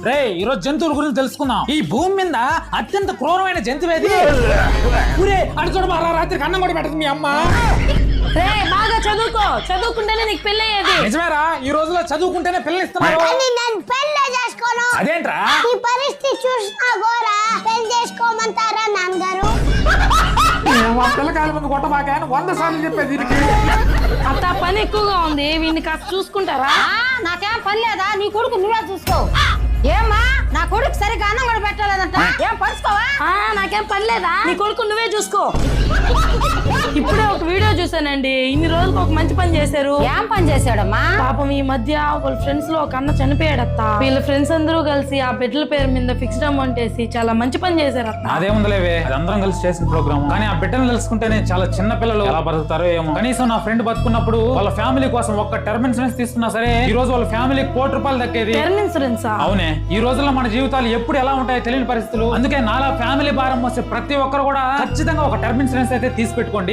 రే ఈరోజు జంతువుల గురించి తెలుసుకుందాం. ఈ భూమి మీద అత్యంత క్రూరమైన జంతువేది? అడి చూడ రాత్రికి అన్నం కూడా పెట్టదు మీ అమ్మ. రే బాగా చదువుకో, చదువుకుంటేనే నీకు పెళ్లి అయ్యేది. నిజమేరా, ఈ రోజుల్లో చదువుకుంటేనే పిల్లలు ఇస్తున్నారు. అదేంట్రా ఈ పరిస్థితి చూసినా గోరా పెళ్లి చేసుకోమంటారా నాన్నగారు? పిల్లకాయల ముందు కొట్టబాక 100 సార్లు చెప్పేది దీనికి. అత్త పని ఎక్కువగా ఉంది, వీడిని కాస్త చూసుకుంటారా? నాకేం పని లేదా, నీ కొడుకు నువ్వే చూసుకో. ఏమ్మా నా కొడుకు సరిగ్గా అన్నం కూడా పెట్టలేదంట, ఏం పరుచుకోవా? నాకేం పని లేదా, నీ కొడుకు నువ్వే చూసుకో. ఇప్పుడే ఒక వీడియో చూసానండి, ఇన్ని రోజులకు ఒక మంచి పని చేశారు. ఏం పని చేశాడమ్మా? పాపం ఈ మధ్య వాళ్ళ ఫ్రెండ్స్ లో ఒక అన్న చనిపోయాడత్త. వీళ్ళ ఫ్రెండ్స్ అందరూ కలిసి ఆ బెడ్ల పేరు మీద ఫిక్స్డ్ అమౌంట్ వేసి చాలా మంచి పని చేశారు అత్త. అదేముందలేవే, అది అందరం కలిసి చేసిన ప్రోగ్రామ్. కానీ ఆ బిడ్డను తెలుసుకుంటేనే చాలా చిన్న పిల్లలు ఎలా బతుకుతారో ఏమో. కనీసం నా ఫ్రెండ్ బతుకున్నప్పుడు వాళ్ళ ఫ్యామిలీ కోసం ఒక్క టర్మ్ ఇన్సూరెన్స్ తీసుకున్నా సరే ఈ రోజు వాళ్ళ ఫ్యామిలీకి ₹1,00,00,000 దక్కేది. Term insurance? అవునే, ఈ రోజుల్లో మన జీవితాలు ఎప్పుడు ఎలా ఉంటాయో తెలియని పరిస్థితులు. అందుకే నాలా ఫ్యామిలీ భారం మోసే ప్రతి ఒక్కరు కూడా ఖచ్చితంగా ఒక టర్మ్ ఇన్సూరెన్స్ అయితే తీసి పెట్టుకోండి.